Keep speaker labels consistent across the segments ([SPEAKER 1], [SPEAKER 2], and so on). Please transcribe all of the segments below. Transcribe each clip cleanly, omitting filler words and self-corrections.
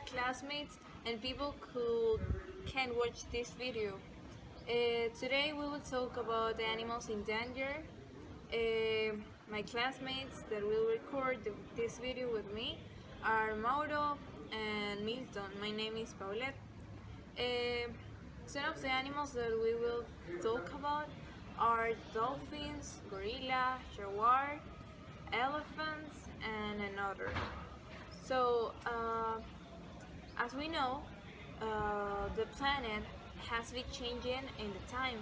[SPEAKER 1] classmates, and people who can watch this video. Today we will talk about the animals in danger. My classmates that will record this video with me are Mauro and Milton. My name is Paoleth. Some of the animals that we will talk about are dolphins, gorilla, jaguar, elephants, and another. So, as we know, the planet has been changing in the time.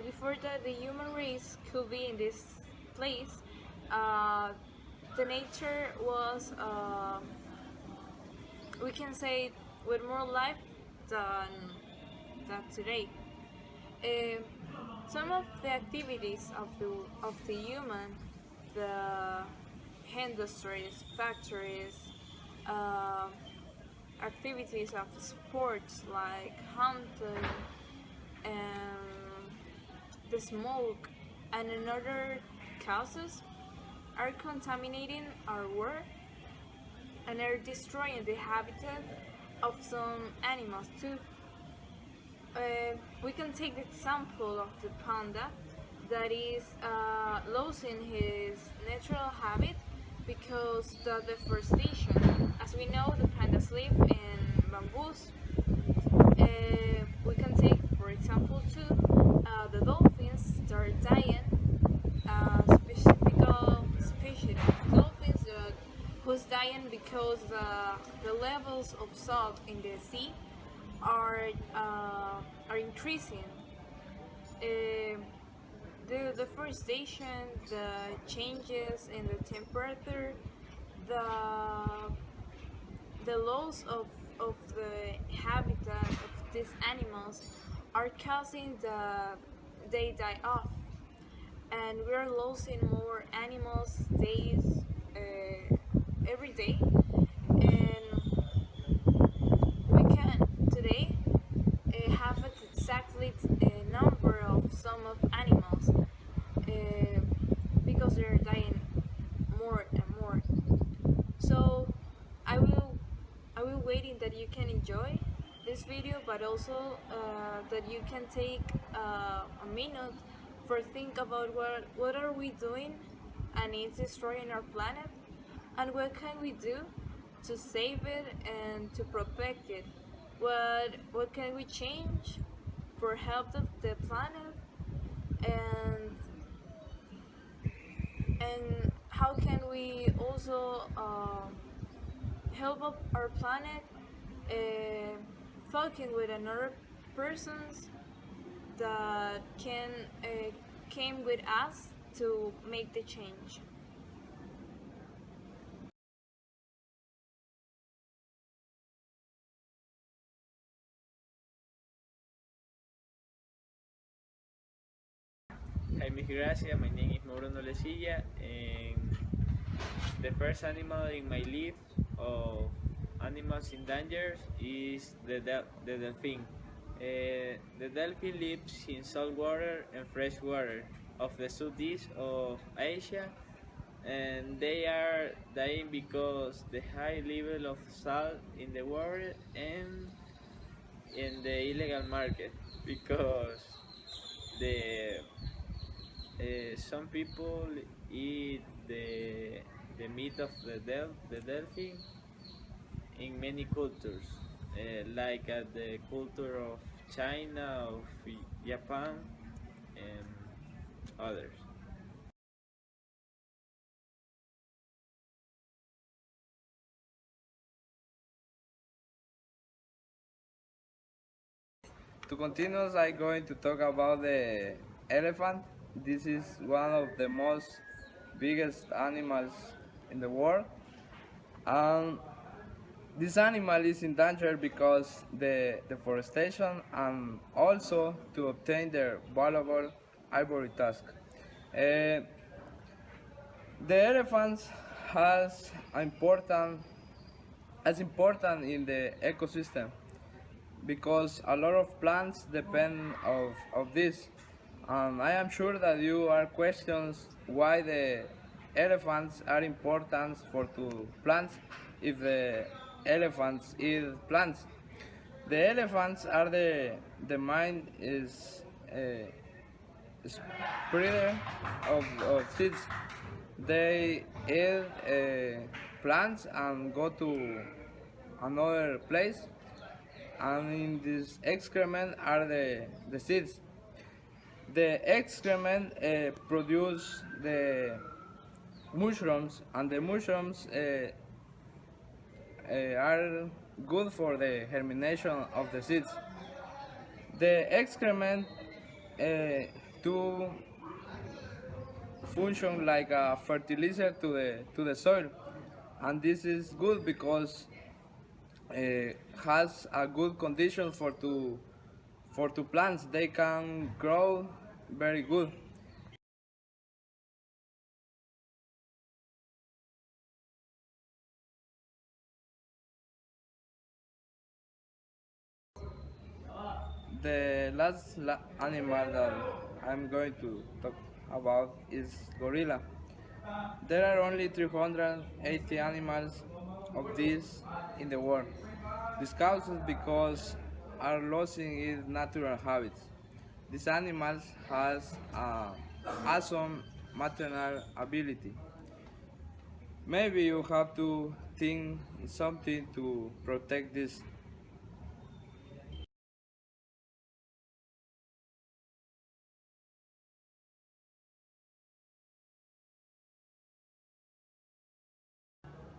[SPEAKER 1] Before that, the human race could be in this place, the nature was, we can say, with more life than today. Some of the activities of the human, the industries, factories, activities of sports like hunting and the smoke and another causes are contaminating our world and are destroying the habitat of some animals too. We can take the example of the panda that is losing his natural habitat because the deforestation. As we know, the pandas live in bamboos. We can take, for example, too, the dolphins that are dying, specific species of dolphins who's dying because the levels of salt in the sea are increasing. The deforestation, the changes in the temperature, the loss of the habitat of these animals are causing they die off, and we are losing more animals every day, and we can today have exactly a number of some of animals because they're dying more and more. So I will waiting that you can enjoy this video, but also that you can take a minute for think about what are we doing and it's destroying our planet, and what can we do to save it and to protect it. What can we change for help of the planet, and how can we also help up our planet, talking with another persons that can came with us to make the change.
[SPEAKER 2] Hi, Miss Gracia. My name is Mauro Noblecilla, and the first animal in my list of animals in danger is the dolphin. The dolphin lives in salt water and fresh water of the southeast of Asia, and they are dying because the high level of salt in the water and in the illegal market, because the some people eat the meat of the dolphin in many cultures, like the culture of China, of Japan, and others.
[SPEAKER 3] To continue, I'm going to talk about the elephant. This is one of the most biggest animals in the world. And this animal is in danger because the deforestation and also to obtain their valuable ivory tusk. Uh, the elephants has important as important in the ecosystem because a lot of plants depend of this. I am sure that you are questions why the elephants are important for to plants if the elephants eat plants. The elephants are the main is spreader of seeds. They eat plants and go to another place, and in this excrement are the seeds. The excrement produce the mushrooms, and the mushrooms are good for the germination of the seeds. The excrement to function like a fertilizer to the soil, and this is good because has a good condition for two plants. They can grow very good. The last animal that I'm going to talk about is gorilla. There are only 380 animals of these in the world. This causes because are losing its natural habits. These animals has awesome maternal ability. Maybe you have to think something to protect this.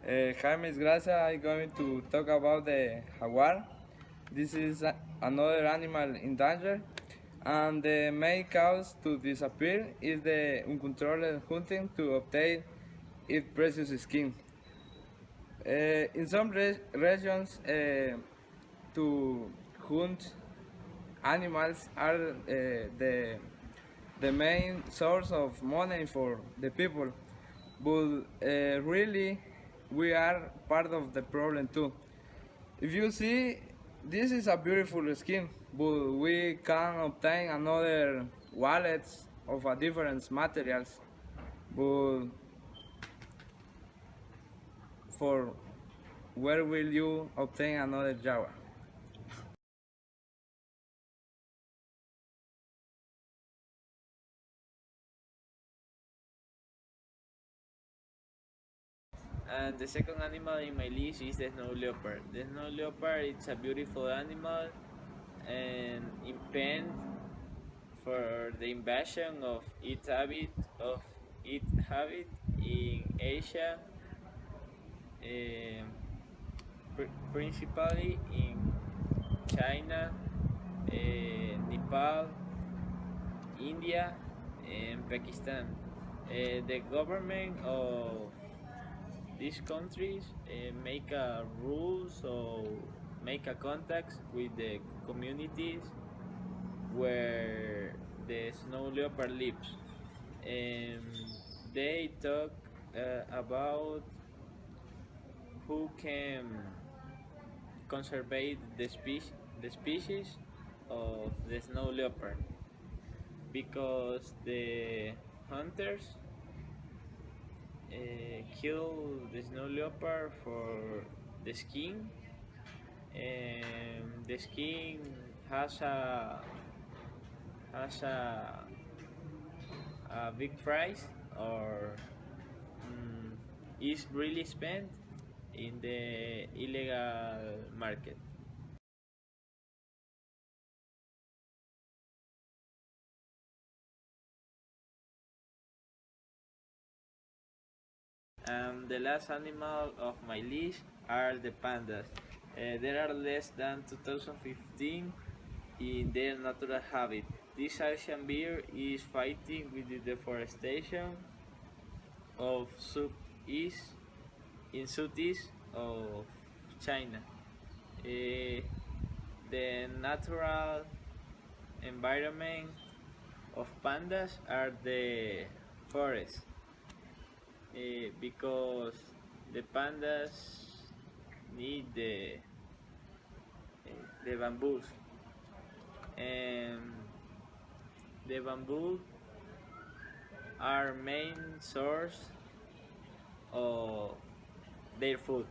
[SPEAKER 3] James Gracia, I'm going to talk about the jaguar. This is another animal in danger, and the main cause to disappear is the uncontrolled hunting to obtain its precious skin. In some regions, to hunt animals are the main source of money for the people, but really we are part of the problem too. If you see, this is a beautiful skin, but we can obtain another wallets of a different materials, but for where will you obtain another jaguar?
[SPEAKER 2] And the second animal in my list is the snow leopard. The snow leopard is a beautiful animal and impend for the invasion of its habit in Asia, um, principally in China, Nepal, India, and Pakistan. The government of these countries make a rules or make a contacts with the communities where the snow leopard lives, and they talk about who can conserve the species of the snow leopard, because the hunters kill the snow leopard for the skin, and the skin has a big price, or is really spent in the illegal market. The last animal of my list are the pandas. There are less than 2015 in their natural habitat. This Asian bear is fighting with the deforestation of southeast of China. The natural environment of pandas are the forests, because the pandas need the bamboos, and the bamboo are main source of their food.